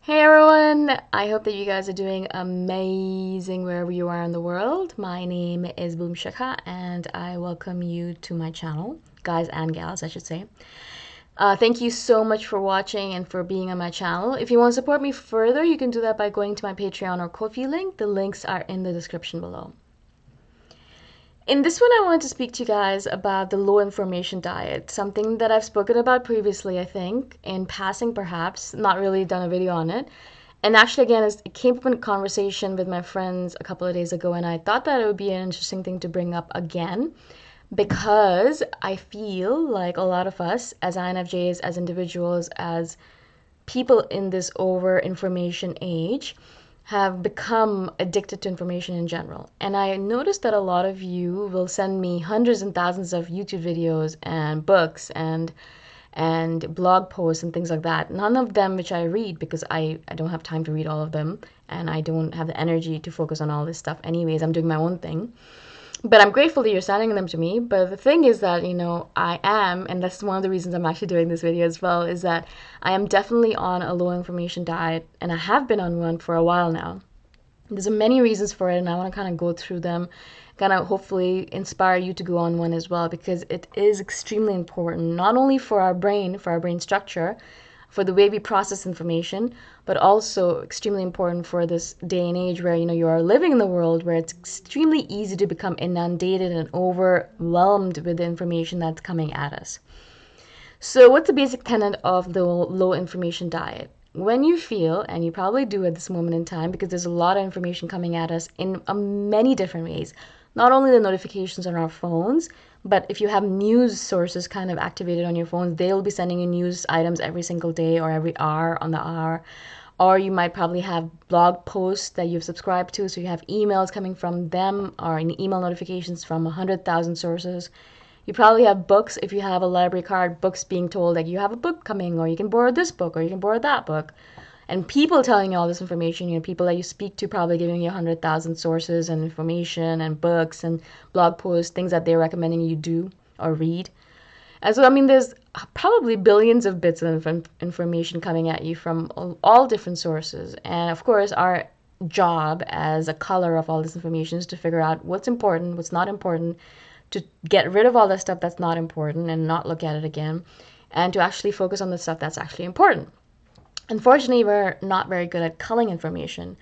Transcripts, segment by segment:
Hey everyone! I hope that you guys are doing amazing wherever you are in the world. My name is Shikha and I welcome you to my channel, guys and gals, I should say. Thank you so much for watching and for being on my channel. If you want to support me further, you can do that by going to my Patreon or Ko-fi link. The links are in the description below. In this one, I wanted to speak to you guys about the low information diet, something that I've spoken about previously, I think, in passing perhaps, not really done a video on it. And actually, again, it came up in a conversation with my friends a couple of days ago, and I thought that it would be an interesting thing to bring up again because I feel like a lot of us, as INFJs, as individuals, as people in this over information age, have become addicted to information in general. And I noticed that a lot of you will send me hundreds and thousands of YouTube videos and books and blog posts and things like that. None of them which I read because I don't have time to read all of them and I don't have the energy to focus on all this stuff anyways. I'm doing my own thing. But I'm grateful that you're sending them to me. But the thing is that, I am, and that's one of the reasons I'm actually doing this video as well, is that I am definitely on a low information diet, and I have been on one for a while now. There's many reasons for it, and I want to kind of go through them, kind of hopefully inspire you to go on one as well, because it is extremely important, not only for our brain structure, for the way we process information, but also extremely important for this day and age where you are living in the world where it's extremely easy to become inundated and overwhelmed with the information that's coming at us. So what's the basic tenet of the low information diet? When you feel, and you probably do at this moment in time, because there's a lot of information coming at us in many different ways, not only the notifications on our phones, but if you have news sources kind of activated on your phones, they'll be sending you news items every single day or every hour on the hour. Or you might probably have blog posts that you've subscribed to, so you have emails coming from them or email notifications from 100,000 sources. You probably have books, if you have a library card, books being told like you have a book coming, or you can borrow this book, or you can borrow that book. And people telling you all this information, people that you speak to probably giving you 100,000 sources and information and books and blog posts, things that they're recommending you do or read. And so, there's probably billions of bits of information coming at you from all different sources. And of course, our job as a color of all this information is to figure out what's important, what's not important, to get rid of all the stuff that's not important and not look at it again, and to actually focus on the stuff that's actually important. Unfortunately, we're not very good at culling information.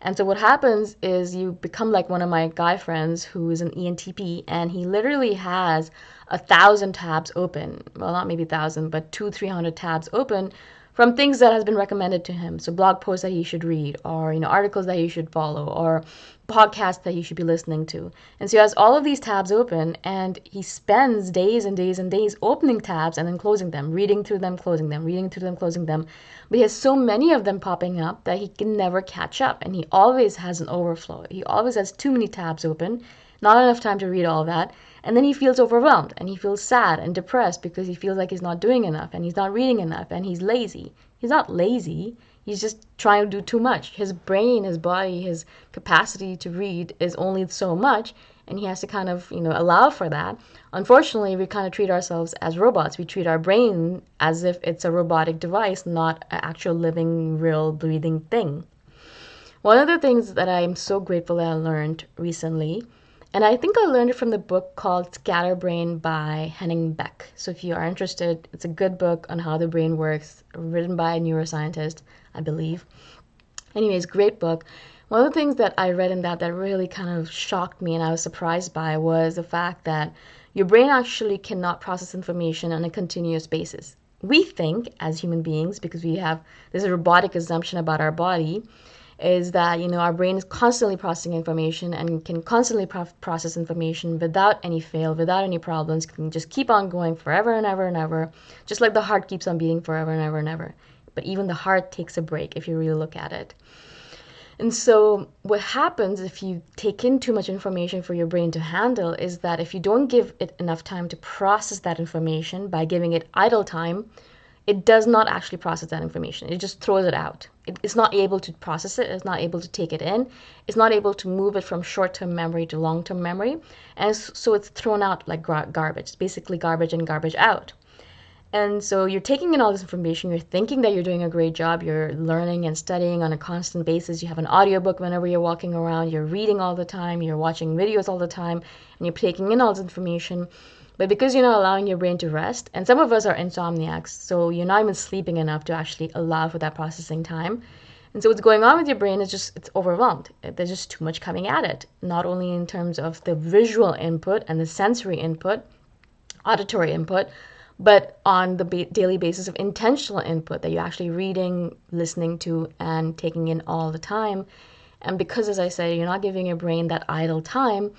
And so what happens is you become like one of my guy friends who is an ENTP, and he literally has 1,000 tabs open. Well, not maybe 1,000, but 200-300 tabs open from things that has been recommended to him. So blog posts that he should read, or articles that he should follow, or podcasts that he should be listening to. And so he has all of these tabs open, and he spends days and days and days opening tabs and then closing them, reading through them, closing them, reading through them, closing them. But he has so many of them popping up that he can never catch up, and he always has an overflow. He always has too many tabs open, not enough time to read all that, and then he feels overwhelmed and he feels sad and depressed because he feels like he's not doing enough and he's not reading enough and he's lazy. He's not lazy. He's just trying to do too much. His brain, his body, his capacity to read is only so much, and he has to kind of, allow for that. Unfortunately, we kind of treat ourselves as robots. We treat our brain as if it's a robotic device, not an actual living, real, breathing thing. One of the things that I'm so grateful that I learned recently, and I think I learned it from the book called Scatterbrain by Henning Beck. So if you are interested, it's a good book on how the brain works, written by a neuroscientist, I believe. Anyways, great book. One of the things that I read in that really kind of shocked me and I was surprised by was the fact that your brain actually cannot process information on a continuous basis. We think, as human beings, because there's a robotic assumption about our body, is that our brain is constantly processing information and can constantly process information without any fail, without any problems, can just keep on going forever and ever and ever, just like the heart keeps on beating forever and ever and ever. But even the heart takes a break if you really look at it. And so what happens if you take in too much information for your brain to handle is that if you don't give it enough time to process that information by giving it idle time, it does not actually process that information. It just throws it out. It's not able to process it. It's not able to take it in. It's not able to move it from short-term memory to long-term memory. And so it's thrown out like garbage. It's basically garbage in, garbage out. And so you're taking in all this information, you're thinking that you're doing a great job, you're learning and studying on a constant basis. You have an audiobook whenever you're walking around, you're reading all the time, you're watching videos all the time, and you're taking in all this information. But because you're not allowing your brain to rest, and some of us are insomniacs, so you're not even sleeping enough to actually allow for that processing time. And so what's going on with your brain is just it's overwhelmed. There's just too much coming at it, not only in terms of the visual input and the sensory input, auditory input, but on the daily basis of intentional input that you're actually reading, listening to, and taking in all the time. And because, as I said, you're not giving your brain that idle time,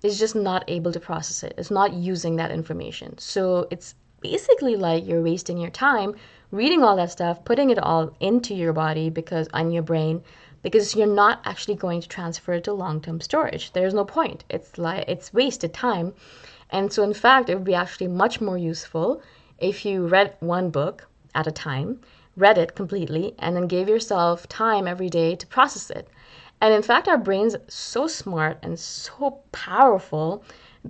it's just not able to process it. It's not using that information. So it's basically like you're wasting your time reading all that stuff, putting it all into your body because on your brain, because you're not actually going to transfer it to long-term storage. There's no point. It's like it's wasted time. And so in fact, it would be actually much more useful if you read one book at a time, read it completely, and then gave yourself time every day to process it. And in fact, our brain's so smart and so powerful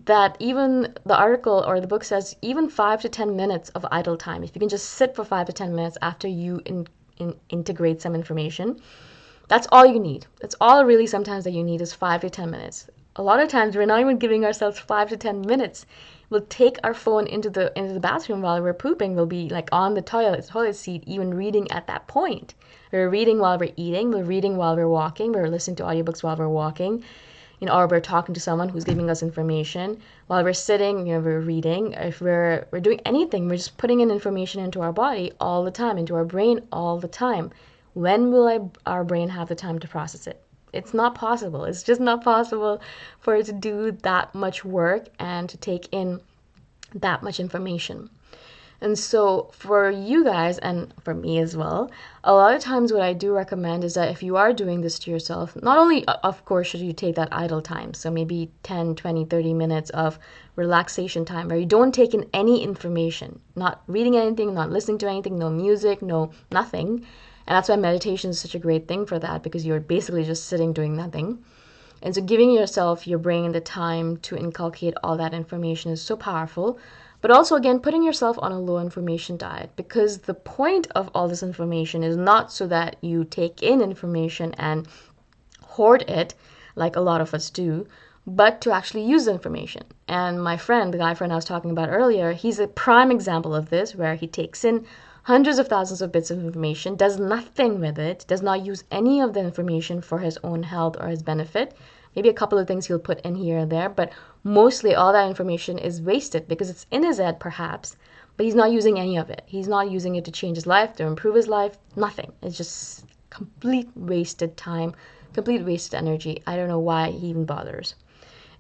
that even the article or the book says even 5 to 10 minutes of idle time, if you can just sit for 5 to 10 minutes after you integrate some information, that's all you need. That's all really sometimes that you need is 5 to 10 minutes. A lot of times we're not even giving ourselves 5 to 10 minutes. We'll take our phone into the bathroom while we're pooping. We'll be like on the toilet seat, even reading at that point. We're reading while we're eating. We're reading while we're walking. We're listening to audiobooks while we're walking. Or we're talking to someone who's giving us information. While we're sitting, we're reading. If we're doing anything, we're just putting in information into our body all the time, into our brain all the time. When will our brain have the time to process it? It's not possible. It's just not possible for it to do that much work and to take in that much information. And so for you guys and for me as well, a lot of times what I do recommend is that if you are doing this to yourself, not only of course should you take that idle time, so maybe 10, 20, 30 minutes of relaxation time where you don't take in any information, not reading anything, not listening to anything, no music, no nothing. And that's why meditation is such a great thing for that, because you're basically just sitting doing nothing. And so giving yourself, your brain, the time to inculcate all that information is so powerful. But also, again, putting yourself on a low information diet, because the point of all this information is not so that you take in information and hoard it like a lot of us do, but to actually use the information. And my friend, the guy friend I was talking about earlier, he's a prime example of this, where he takes in hundreds of thousands of bits of information, does nothing with it, does not use any of the information for his own health or his benefit. Maybe a couple of things he'll put in here and there, but mostly all that information is wasted because it's in his head perhaps, but he's not using any of it. He's not using it to change his life, to improve his life, nothing. It's just complete wasted time, complete wasted energy. I don't know why he even bothers.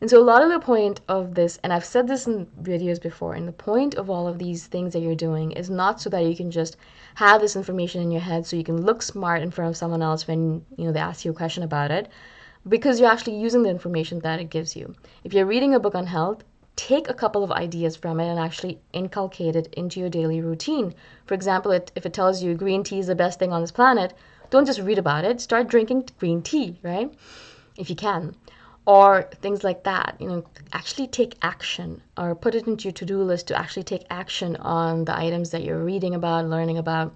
And so a lot of the point of this, and I've said this in videos before, and the point of all of these things that you're doing is not so that you can just have this information in your head so you can look smart in front of someone else when they ask you a question about it, because you're actually using the information that it gives you. If you're reading a book on health, take a couple of ideas from it and actually inculcate it into your daily routine. For example, if it tells you green tea is the best thing on this planet, don't just read about it, start drinking green tea, right? If you can. Or things like that, actually take action, or put it into your to-do list to actually take action on the items that you're reading about, learning about,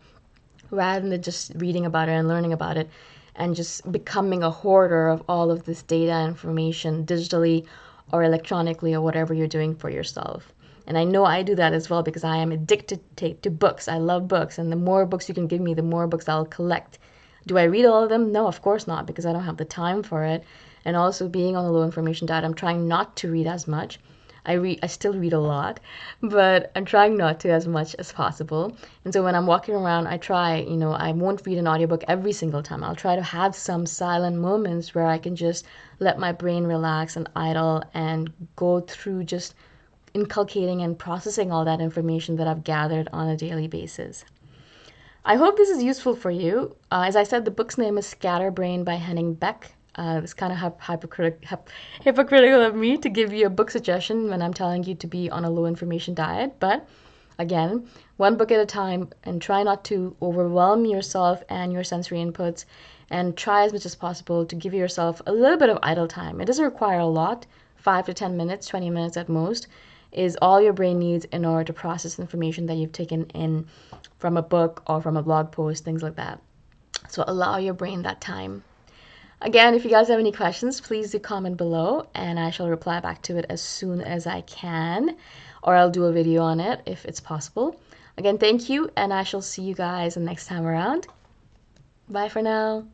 rather than just reading about it and learning about it and just becoming a hoarder of all of this data information digitally or electronically or whatever you're doing for yourself. And I know I do that as well because I am addicted to books. I love books, and the more books you can give me, the more books I'll collect. Do I read all of them? No, of course not, because I don't have the time for it. And also, being on a low information diet, I'm trying not to read as much. I still read a lot, but I'm trying not to as much as possible. And so when I'm walking around, I try, I won't read an audiobook every single time. I'll try to have some silent moments where I can just let my brain relax and idle and go through just inculcating and processing all that information that I've gathered on a daily basis. I hope this is useful for you. As I said, the book's name is Scatterbrain by Henning Beck. It's kind of hypocritical of me to give you a book suggestion when I'm telling you to be on a low information diet. But again, one book at a time, and try not to overwhelm yourself and your sensory inputs, and try as much as possible to give yourself a little bit of idle time. It doesn't require a lot, 5 to 10 minutes, 20 minutes at most. is all your brain needs in order to process information that you've taken in from a book or from a blog post, things like that. So allow your brain that time. Again, if you guys have any questions, please do comment below and I shall reply back to it as soon as I can, or I'll do a video on it if it's possible. Again, thank you, and I shall see you guys the next time around. Bye for now.